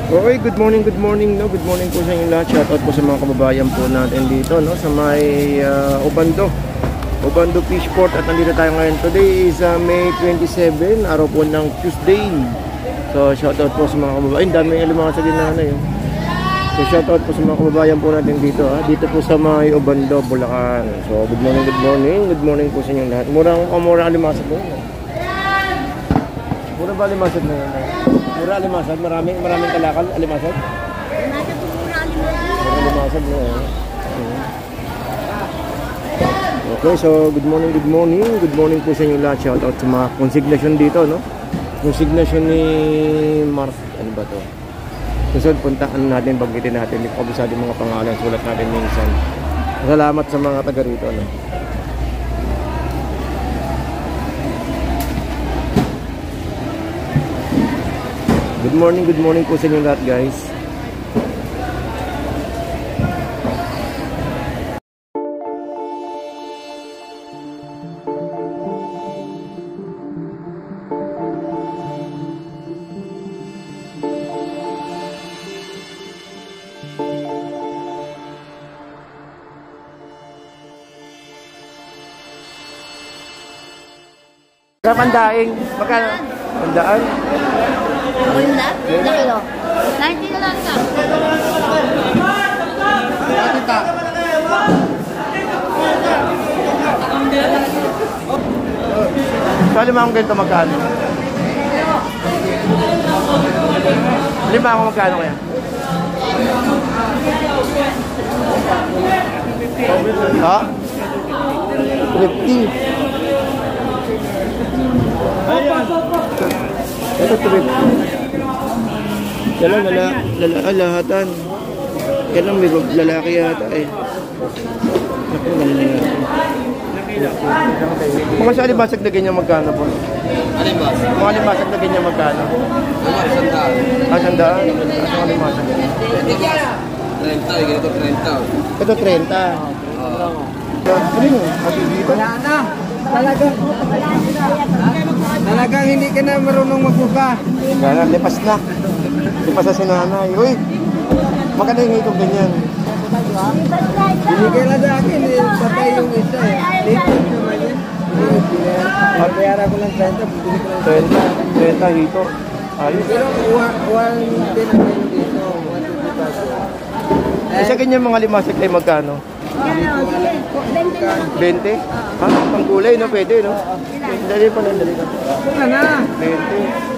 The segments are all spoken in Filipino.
Okay, good morning, no? Good morning po sa inyo lahat. Shoutout po sa mga kababayan po natin dito, no? Sa may Obando Fishport. At nandito tayo ngayon. Today is May 27, araw po ng Tuesday. So, shoutout po sa mga kababayan. Dami yung alimango sa ginanay, oh. So, shoutout po sa mga kababayan po natin dito, ah. Dito po sa may Obando, Bulacan. So, good morning po sa inyo lahat. Mura alimasag po yun, Mura ba alimasag na yun? Mura alimasag? Maraming kalakal alimasag? Mura alimasag na yun. Okay, so good morning po sa inyo lahat. Shoutout sa mga consignation dito, no? Consignation ni Mark, ano ba to? Susunod, puntaan natin, banggitin natin, kabisado yung mga pangalan, sulat natin minsan. Salamat sa mga taga rito, no? Good morning po sa inyo lahat, guys. Pandaing, magkano? Pandaan? Ako yung lahat? Ilang kilo? 90 na lang ka. So, limang ganito magkano? Limang magkano kaya? Ha? 50. Ito trip. Lahatan. Kailang may lalaki yata eh. Naku, mga sa alibasag na ganyan magkano po? Alibasag? Mga alibasag na ganyan magkano? Sandaan? Asang alibasag? 30, ganito 30. Ito 30? Ano mo? Wala na. Talagang hindi ka na marunong magbuka. Kaya lipas na. Lipas na si nanay. Uy, maganda yung itong ganyan. Binigay na sa akin eh. Patay yung isa eh. Dito naman yun. Pagkayara ko lang 30. Bibili ko lang 30 hito. Ayos. Pero 1 din ang yun dito. 150 Isa ganyan mga limasik ay magkano? 20. 20? Ha? Pangkulay, no? Pwede, no? Dali pa lang, dali ka. Wala na. 20.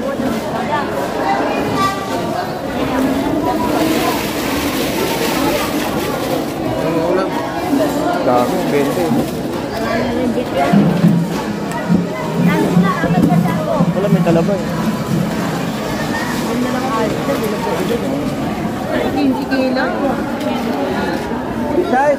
Dami, 20. Wala, may talaba eh. 15 kilo. Isa.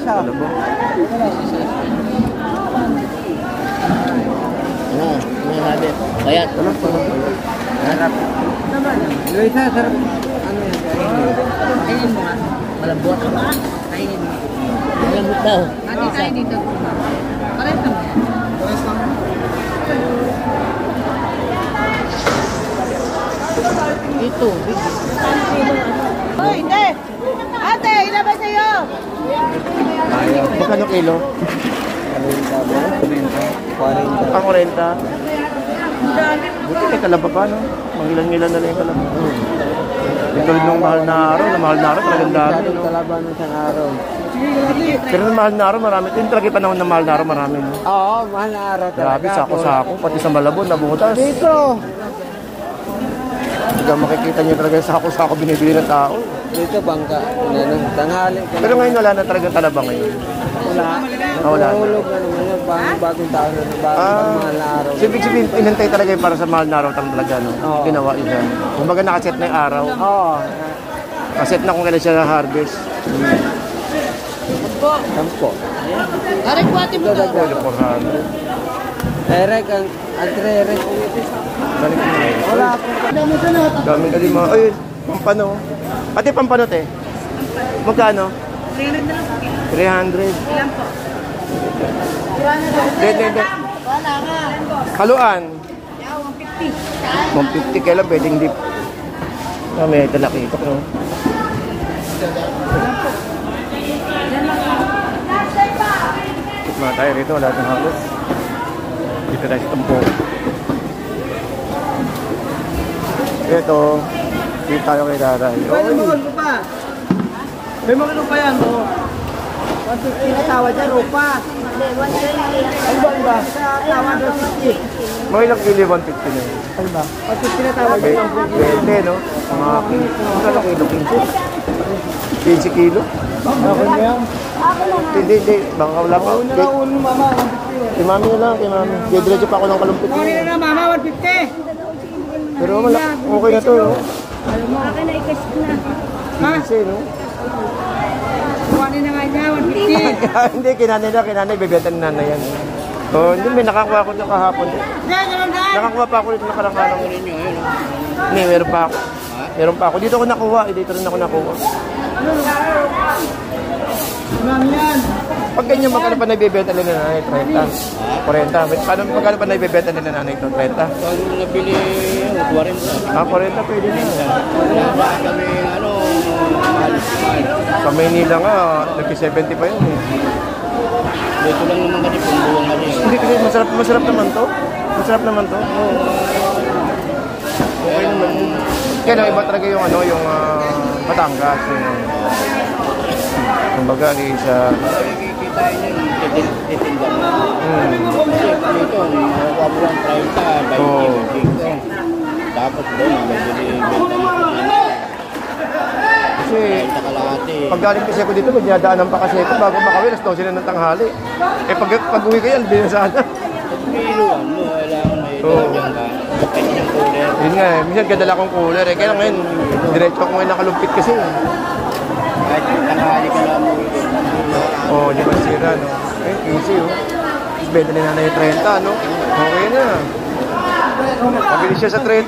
Mga sabi. Bayat. Sarap. Yung isa, sarap. Ano yun? Kainin mo nga. Malambot. Kainin mo. Malambot daw. Ate tayo dito. Pares lang. Ito. Hoy, hindi. Ate, ilan ba sa'yo? Ayaw. Magkano kilo? 40. Ang 40. Buti kay kalaba pa, no? Mangilan-ngilan na lang yung kalaba. Ito nung mahal na araw, talagang dami, no? Kalaba ng isang araw. Pero nung mahal na araw, marami. Yung talagang panahon na mahal na araw, marami, no? Oo, mahal na araw talaga. Grabe, sako-sako. Pati sa Malabon, nabutas. Dito. Hindi makikita niyo talaga yung sako-sako binibili ng tao. Dito bangka. Tanghali. Pero ngayon wala na talagang talaba ngayon. Wala. Wala na. Mahulog na naman yun. Bagong taon na. Bagong mahal na araw. So, ibig sabihin, inantay talaga yung para sa mahal na araw talaga, no? Oo. Ginawa yun. Kumbaga nakaset na yung araw. Oo. Nakaset na kung kailan siya na-harvest. Sampo. Aray po ate mo to. 400. Erek, ang tre-erek. Balik mo. Wala po. Daming kalima. Ay, pampano. Ate, pampano, te? Magkano? 300 na lang. 300. Ilan po? Hindi. Wala nga. Haluan. 150. 150 kailan pwedeng dip. May talakitok, no? Tikma tayo rito, wala tayong halos. Dito tayo sa tampo. Ito, dito tayo kay Daray. Pwede mo pa. May mga lupa yan, oh. 150 na tawa dyan, rupa. Ano ba? Sa tawa 150. Mga ilang kilo 150 na yun? Ano ba? 150 na tawa dyan. 20, no? Mga kilo, 15 kilo? Okay ba yan? Hindi. Baka wala pa. Una na uno, mama. Kay mami na lang, kay mami. Diretso pa ako ng kalumpit. Kunin na mama, 150. Pero wala, okay na to, no? Akin na ikas na. Ha? Kasi, no? Kunin na nga niya, 150. Hindi, kinanay, bebenta ni nanay yan. Oh, hindi, may nakakuha ko ito kahapon. Nakakuha pa ako dito nakaranganang. Hindi, meron pa ako. Meron pa ako. Dito ako nakuha, dito rin ako nakuha. Mami yan. Pag ganyan, magkano pa naibibenta nila nanay? 30. 40. Paano, magkano pa naibibenta nila nanay ito? 30? Pag nabili, 40. Ah, 40 pwede na. Wala kami, mahalis. Sa Maynila nga, nag-70 pa yun eh. Dito lang naman kasi kung buwang nga rin. Hindi kasi masarap naman to. Masarap naman to. Okay naman. Kaya lang iba talaga yung yung Batangas. Kumbaga sa Nakikita nyo, titinda mo. Kasi dito, nakuha mo lang 30, 20, tapos doon, nabili benta mo. kasi 30 kalahati. pag galing kasi ako dito, magdadaanan pa kasi ako bago makawin, alas 12 na ng tanghali. Eh pag uwi ko yan, hindi na sana. Pag piluan mo, kailangan may Oo. dalagyan ka. Kanyang cooler. Yun nga eh, minsan gadala akong cooler eh. Kaya ngayon, diretso ako ngayon nakalumpit kasi. Kahit tanghali ka lang mo. Oh, di ba sira, no? Eh, easy, oh. Tapos benta ni nanay 30, no? Okay na. Mabilis siya sa 30.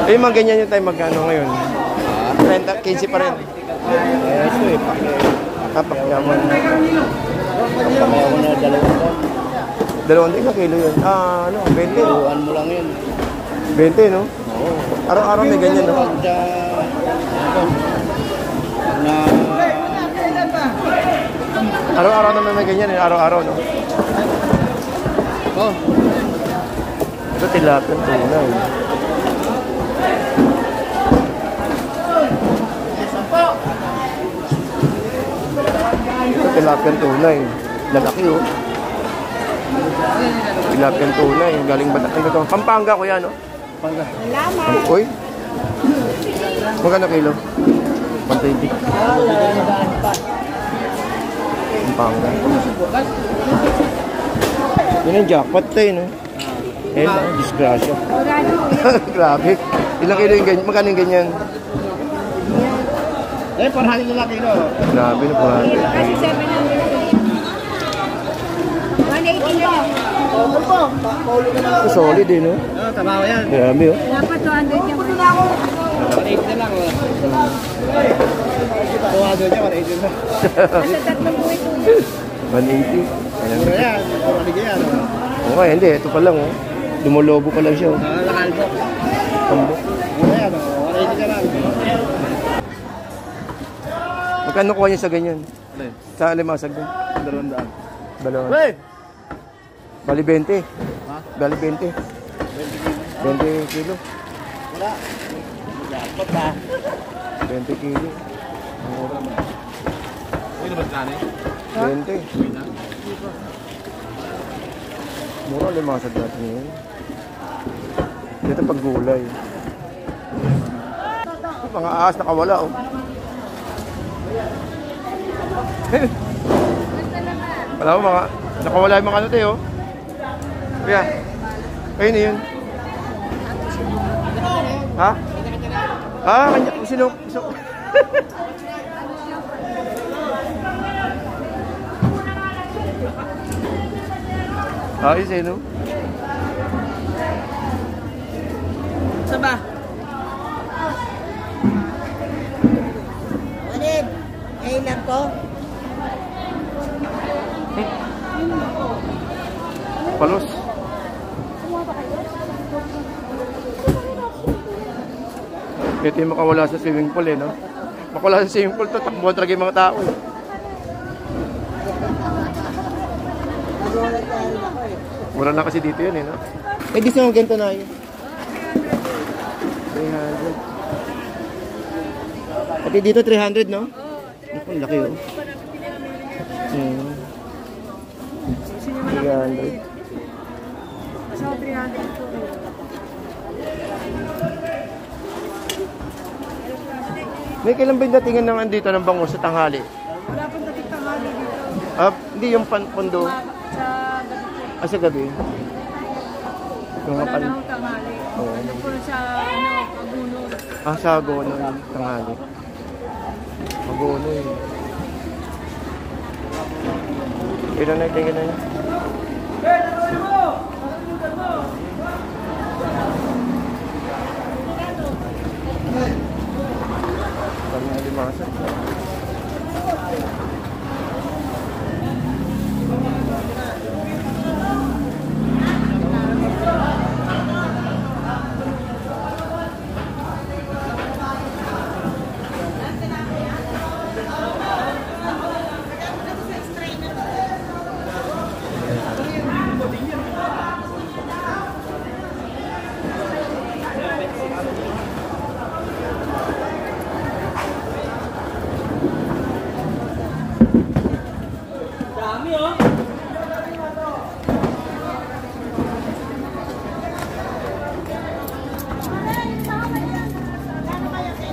Eh, mga ganyan yung tayo magkano ngayon. 30, 15 pa rin. Ito eh, Kapakyaman. pagkamayaw mo na 2 2 kilo yun. Ah, 20. Piluan mo lang yun. 20, no? Oo. Araw-araw may ganyan, no? Pag na Araw-araw naman may ganyan, araw-araw, no? oh, Ito tilapia tunay. Ito tilapia tunay. Lalaki, oh. Tilapia tunay. Galing Batangas ito. Pampanga ko yan, no? Pampanga. Uy. Magkano kilo? 120. Pampanga. Yun ang jackpot tayo, no? Eh, disgrasya. Grabe. Ilang kilo yung ganyan? Magkano yung ganyan? eh, 400 na lang kilo. Grabe na po. Kasi 700. 180 na lang. Solid eh, no? Tama ko yan. Grabe, oh. Dapat 200 yung 180 na lang. 200 niya, 180 na. nasa tatlong buhay ito. 180. Ayan. Mura yan. Maligay yan. Okay, hindi. Ito pa lang, oh. Lumolobo pa lang siya, oh. Nakalbo. Tambo. Mura yan. 180 ka lang. Magkano kuha niya sa ganyan? Sa alimasag din? 200. Dalawa. Hey! Bali 20. Ha? Bali 20. 20 kilo. Wala. Jackpot ha. 20 kilo. Mura. Uy, naman ka 20. Mura alimasag natin yun. Dito pag gulay. Mga ahas nakawala, oh. Wala mo mga nakawala yung mga ano tayo. Kaya ayun na yun. Ha? Ah, kanya sino? Ah, sino? Saba. Alin? Ngayon lang ko. Palos. Ito yung makawala sa swimming pool eh, no? Makawala sa swimming pool to, takbuhan talaga yung mga tao. Mura na kasi dito yun eh, no? Eh, di sa mga ganito na yun. 300. Pati dito 300, no? Naku, laki yun. 300. May kailan ba yung datingan ng andito ng bango sa tanghali? Wala pong dating tanghali dito. Ah, hindi yung pondo. Sa gabi po. Ah, sa gabi. Yung Wala kapal. na akong tanghali. Oo. Ano po sa Aguno. Ah, sa Agono yung tanghali. Agono yun. Ilan na tingin na yun? Kami na limasan.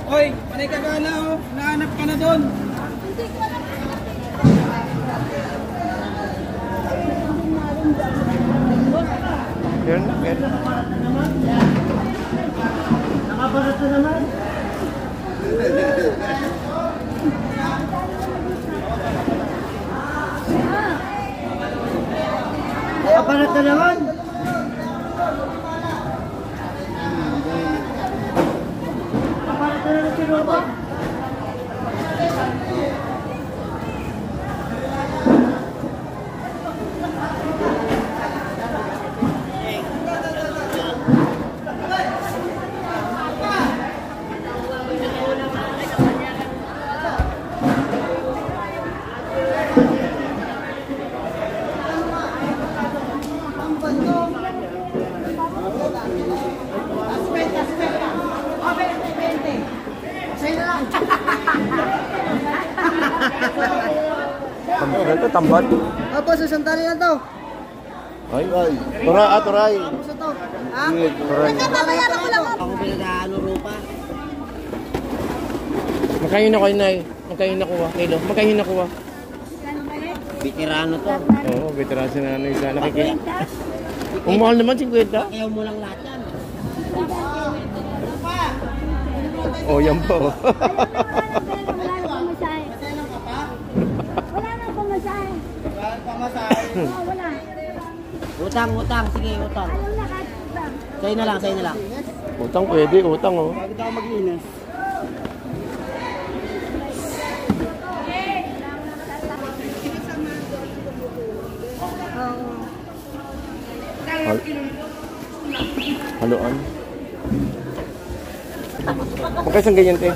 Hoy, panay ka gala oh. Nahanap ka na doon. Yan, yan. Nakabarat na naman. Nakabarat na naman. Nakabarat na naman si Roba. Ito, tambat. Opo, susantali na to. Ay, ay. Turay, turay. Gusto to. Ha? Turay. Babayaran ko lang. Ako pinag-ano Ropa. Magkano na kayo, Nay? Magkano nakuha? Kilo? Magkano nakuha? Veterano to. Oo, veteran si nanay sa nakikita. Kung mahal naman, 50. Ayaw mo lang lahat yan. Oh, yan po. Wala nang pamasahe. Oo, wala. Utang, utang. Sige, utang. Ayaw na kahit lang. Sa'yo na lang, sa'yo na lang. Utang pwede, utang oh. Bakit ako mag-inis? Haluan. Magkano isang ganyan, te?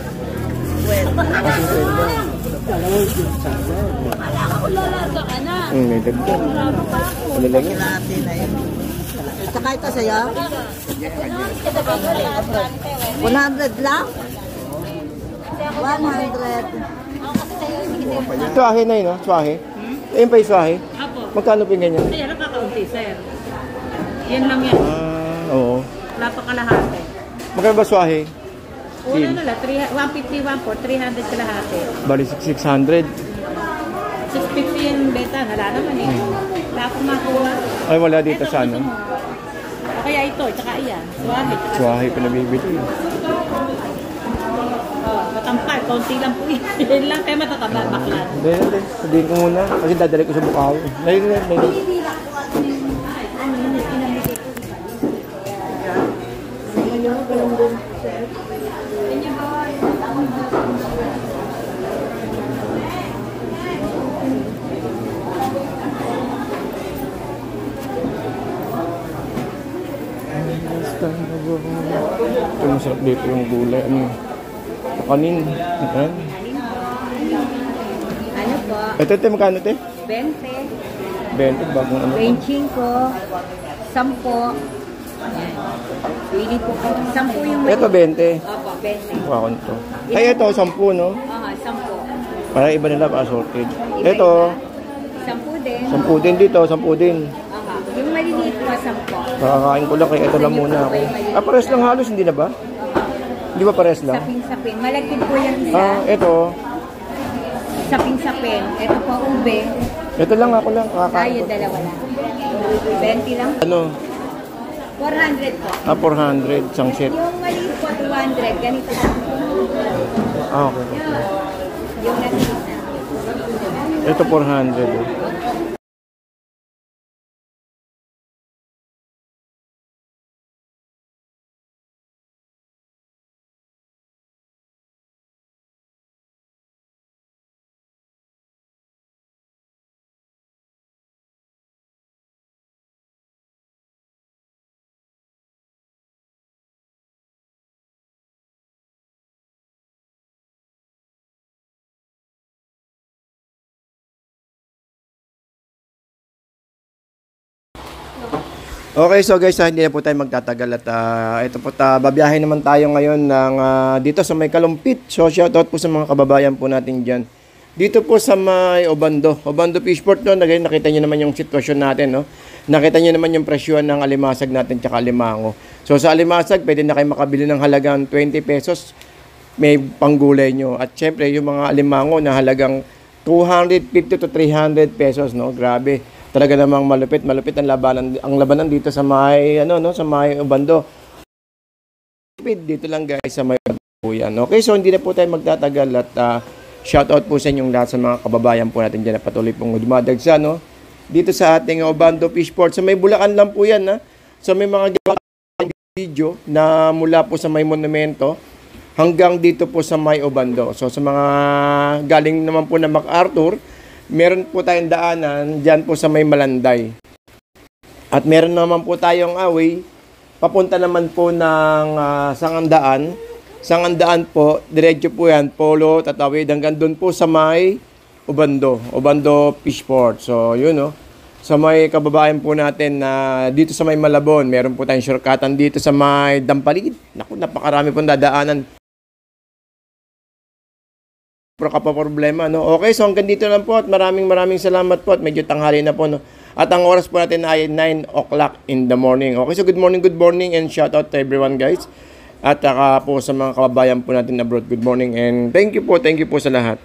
May dagdag. Ano lang yun? Saka ito sa'yo? 100 lang? 100. Swahe na yun, no? Swahe? Ayun pa yung swahe? Apo. Magkano pa yung ganyan? Ayan, nakakaunti, sir. Yan lang yan. Ah, oo. Wala pa kalahati. Magkano ba swahe? Una na lang, 150, 140, 300 kalahati. Bali 600. 650 yung beta, wala naman eh. Wala akong makuha. Ay, wala dito sa ano. O kaya ito, tsaka iyan. Suwabe. Swahe pinabibili. Oh, matampal, konti lang po yun. Yan lang, kaya matataba, baklan. Hindi. Sabihin ko muna. Kasi dadalik ko sa Bukaw. Dahil. Ito masarap dito yung gulay. Ano? Kanin. Ayan. Ano po? Ito, magkano ito? 20. 20, bagong ano? 25. 10. Pili po po. 10 yung Ito, 20. Opo, 20. Wow, ito. Ay, ito, 10, no? Aha, 10. Para iba nila assorted. Ito, 10 din. 10 din dito, 10 din. Aha. Yung maliliit po, 10. Kakakain ko lang, kaya ito lang muna ako. Pares lang halos, hindi na ba? Hindi ba pares lang? Sapin-sapin. Malagkit po yung isa. Ito. Sapin-sapin. Ito po, ube. Ito lang ako lang, kakakain Yung ko. dalawa lang. 20 lang. Ano? 400 po. 400, isang set. Yung maliit po, 200. Ganito lang. Okay. Yung nasa na. Ito 400. Eh. Okay, so guys, hindi na po tayo magtatagal at ito po, babiyahe naman tayo ngayon ng, dito sa may Kalumpit. So, shoutout po sa mga kababayan po natin dyan. Dito po sa may Obando Fishport doon, nakita nyo naman yung sitwasyon natin, no? Nakita nyo naman yung presyon ng alimasag natin tsaka alimango. So, sa alimasag, pwede na kayo makabili ng halagang 20 pesos, may panggulay nyo. At syempre, yung mga alimango na halagang 250 to 300 pesos, no? Grabe. Talaga namang malupit ang labanan dito sa may sa may Obando. Dito lang guys sa may Obando yan. Okay, so hindi na po tayo magtatagal at shoutout po sa inyong lahat sa mga kababayan po natin diyan na patuloy pong dumadagsa, no. Dito sa ating Obando Fishport. Sa may Bulacan lang po yan, ha. So may mga video na mula po sa may monumento hanggang dito po sa may Obando. So sa mga galing naman po na MacArthur, meron po tayong daanan dyan po sa may Malanday. At meron naman po tayong away, papunta naman po ng Sangandaan. Sangandaan po, diretso po yan, Polo, Tatawid, hanggang doon po sa may Obando Fishport. So, yun, no. Sa may kababayan po natin na dito sa may Malabon, meron po tayong shortcutan dito sa may Dampalid. Naku, napakarami pong dadaanan. Problema, no? Okay, so hanggang dito lang po at maraming salamat po at medyo tanghali na po, no? At ang oras po natin ay 9 o'clock in the morning. Okay, so good morning and shout out to everyone guys. At po sa mga kababayan po natin abroad, good morning and thank you po sa lahat.